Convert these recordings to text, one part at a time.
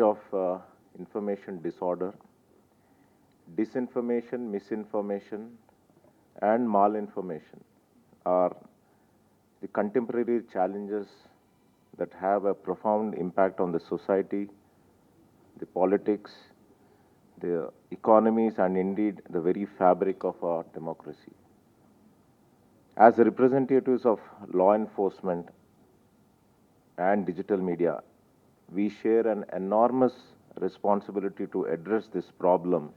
of information disorder, disinformation, misinformation, and malinformation are the contemporary challenges that have a profound impact on the society, the politics, the economies, and indeed the very fabric of our democracy. As representatives of law enforcement and digital media, we share an enormous responsibility to address this problem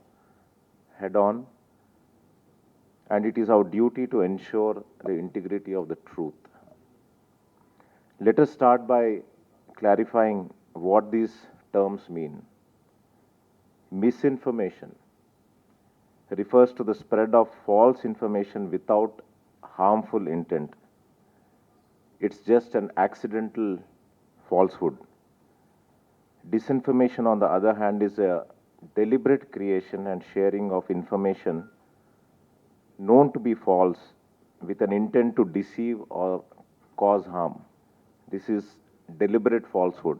head on, and it is our duty to ensure the integrity of the truth. Let us start by clarifying what these terms mean. Misinformation refers to the spread of false information without harmful intent. It's just an accidental falsehood. Disinformation, on the other hand, is a deliberate creation and sharing of information known to be false with an intent to deceive or cause harm. This is deliberate falsehood.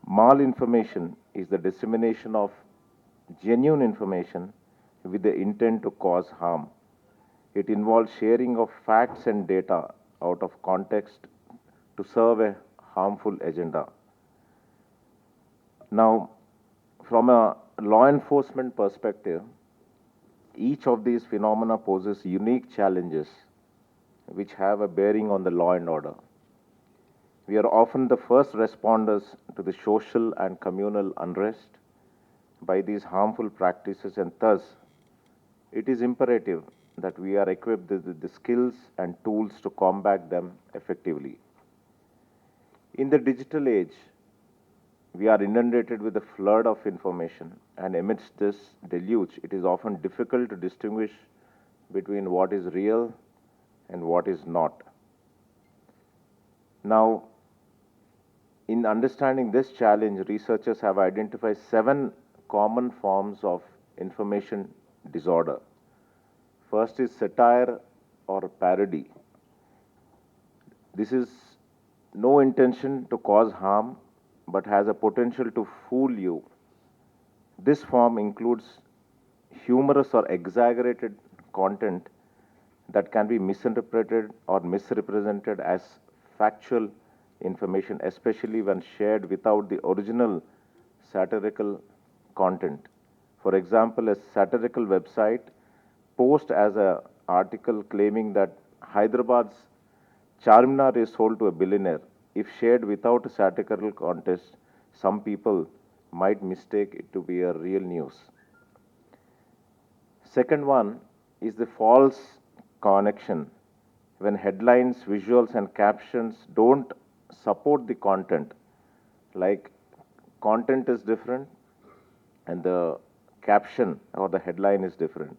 Malinformation is the dissemination of genuine information with the intent to cause harm. It involves sharing of facts and data out of context to serve a harmful agenda. Now, from a law enforcement perspective, each of these phenomena poses unique challenges which have a bearing on the law and order. We are often the first responders to the social and communal unrest by these harmful practices, and thus it is imperative that we are equipped with the skills and tools to combat them effectively. In the digital age, we are inundated with a flood of information, and amidst this deluge, it is often difficult to distinguish between what is real and what is not. Now, in understanding this challenge, researchers have identified 7 common forms of information disorder. First is satire or parody. This is no intention to cause harm but has a potential to fool you. This form includes humorous or exaggerated content that can be misinterpreted or misrepresented as factual information, especially when shared without the original satirical content. For example, a satirical website posts as an article claiming that Hyderabad's Charminar is sold to a billionaire. If shared without a satirical context, some people might mistake it to be a real news. Second one is the false connection, when headlines, visuals, and captions don't support the content. Like, content is different and the caption or the headline is different.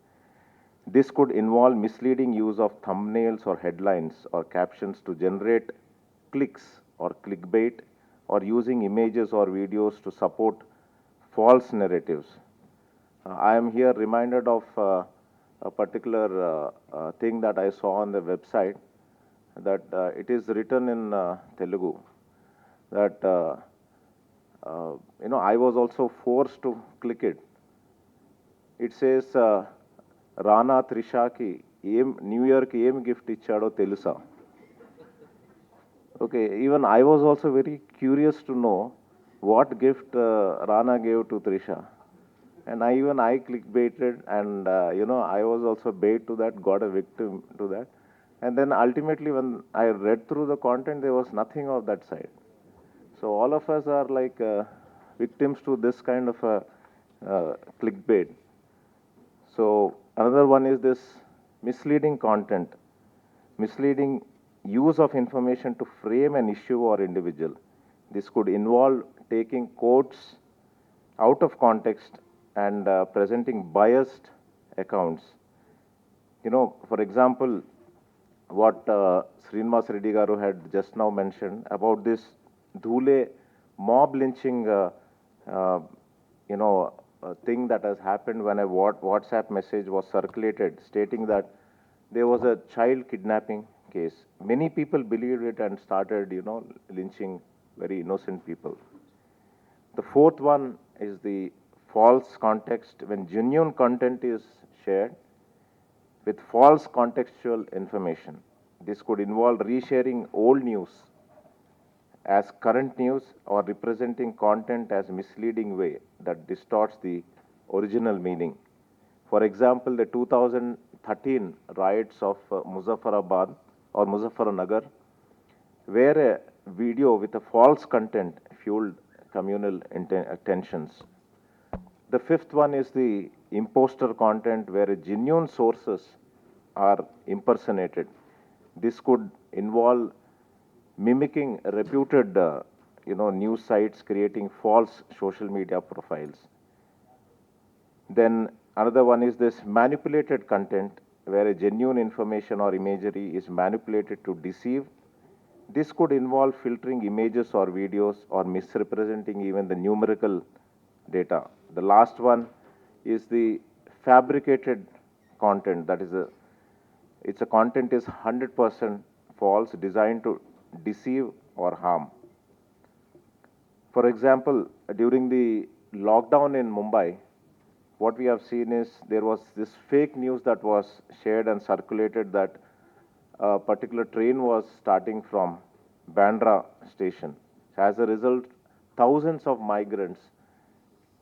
This could involve misleading use of thumbnails or headlines or captions to generate clicks or clickbait, or using images or videos to support false narratives. I am here reminded of a particular thing that I saw on the website, that it is written in Telugu, that I was also forced to click it. It says, Rana Trishaki New Yearకి ఏం gift ఇచ్చాడో తెలుసా. Okay, even I was also very curious to know what gift Rana gave to Trisha. And I clickbaited, and I was also bait to that, got a victim to that. And then ultimately, when I read through the content, there was nothing of that side. So all of us are like victims to this kind of a clickbait. So another one is this misleading content, misleading use of information to frame an issue or individual. This could involve taking quotes out of context and presenting biased accounts. For example, what Srinivas Reddy Garu had just now mentioned about this Dhule mob lynching, thing that has happened when a WhatsApp message was circulated stating that there was a child kidnapping case. Many people believed it and started, lynching very innocent people. The fourth one is the false context, when genuine content is shared with false contextual information. This could involve resharing old news as current news or representing content as misleading way that distorts the original meaning. For example, the 2013 riots of Muzaffarabad or Muzaffarnagar, where a video with a false content fueled communal tensions. The fifth one is the imposter content, where genuine sources are impersonated. This could involve mimicking reputed, news sites, creating false social media profiles. Then another one is this manipulated content, where a genuine information or imagery is manipulated to deceive. This could involve filtering images or videos or misrepresenting even the numerical data. The last one is the fabricated content. That is it's a content is 100% false, designed to deceive or harm. For example, during the lockdown in Mumbai, what we have seen is there was this fake news that was shared and circulated that a particular train was starting from Bandra station. As a result, thousands of migrants,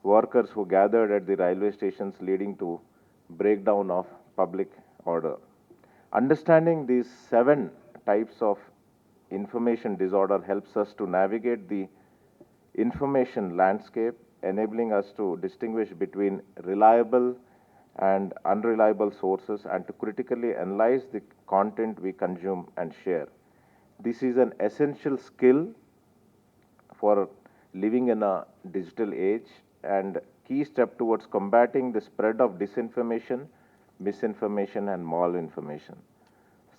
workers who gathered at the railway stations, leading to breakdown of public order. Understanding these 7 types of information disorder helps us to navigate the information landscape, enabling us to distinguish between reliable and unreliable sources and to critically analyze the content we consume and share. This is an essential skill for living in a digital age and key step towards combating the spread of disinformation, misinformation, and malinformation.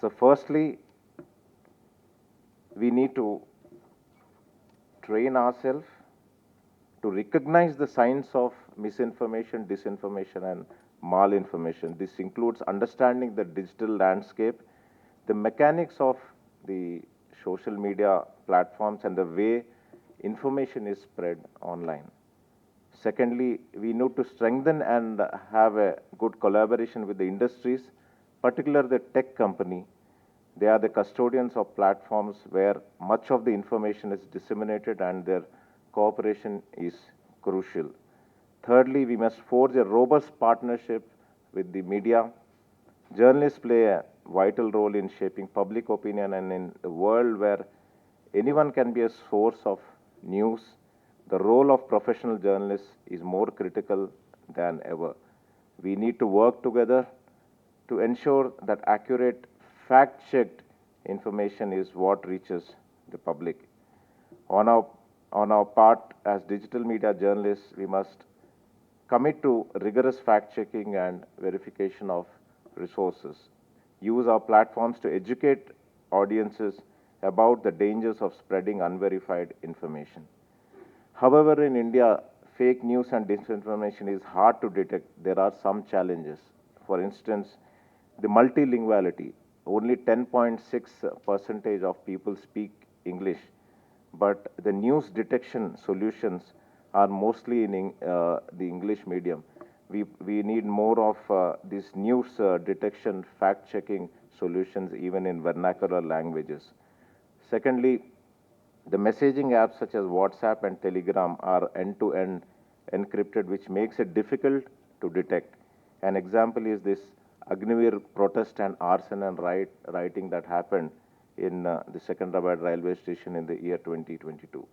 So, firstly, we need to train ourselves to recognize the signs of misinformation, disinformation, and malinformation. This includes understanding the digital landscape, the mechanics of the social media platforms, and the way information is spread online. Secondly, we need to strengthen and have a good collaboration with the industries, particularly the tech company. They are the custodians of platforms where much of the information is disseminated, and their cooperation is crucial. Thirdly, we must forge a robust partnership with the media. Journalists play a vital role in shaping public opinion, and in a world where anyone can be a source of news, the role of professional journalists is more critical than ever. We need to work together to ensure that accurate, fact checked information is what reaches the public. On our, on our part, as digital media journalists, we must commit to rigorous fact checking and verification of resources. Use our platforms to educate audiences about the dangers of spreading unverified information. However, in India, fake news and disinformation is hard to detect. There are some challenges. For instance, the multilinguality. Only 10.6% of people speak English, but the news detection solutions are mostly in the English medium. We need more of these news detection, fact checking solutions even in vernacular languages. Secondly, the messaging apps such as WhatsApp and Telegram are end to end encrypted, which makes it difficult to detect. An example is this Agnivir protest and arson and rioting that happened in the Secunderabad railway station in the year 2022.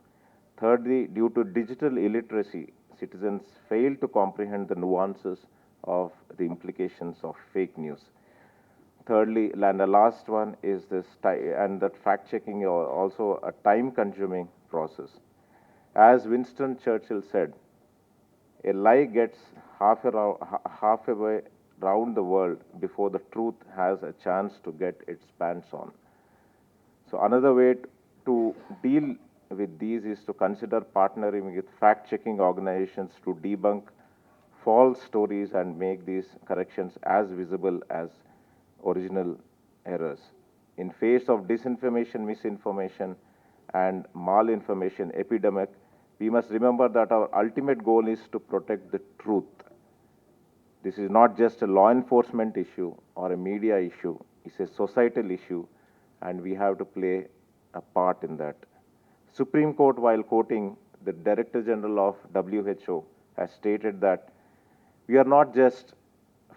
Thirdly, due to digital illiteracy, citizens fail to comprehend the nuances of the implications of fake news. Thirdly, and the last one is this, and that fact checking is also a time consuming process. As Winston Churchill said, a lie gets halfway round the world before the truth has a chance to get its pants on. So, another way to deal with these is to consider partnering with fact checking organizations to debunk false stories and make these corrections as visible as original errors. In face of disinformation, misinformation, and malinformation epidemic, we must remember that our ultimate goal is to protect the truth. This is not just a law enforcement issue or a media issue, it's a societal issue, and we have to play a part in that. Supreme Court, while quoting the Director General of WHO, has stated that we are not just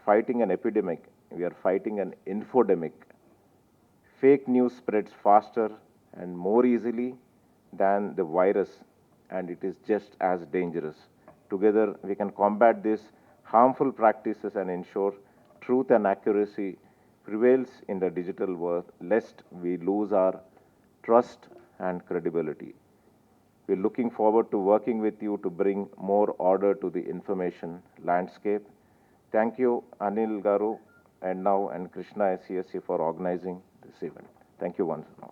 fighting an epidemic, we are fighting an infodemic. Fake news spreads faster and more easily than the virus, and it is just as dangerous. Together, we can combat these harmful practices and ensure truth and accuracy prevails in the digital world, lest we lose our trust and credibility. We're looking forward to working with you to bring more order to the information landscape. Thank you, Anil Garu, and Krishna SCSC for organizing this event. Thank you once more.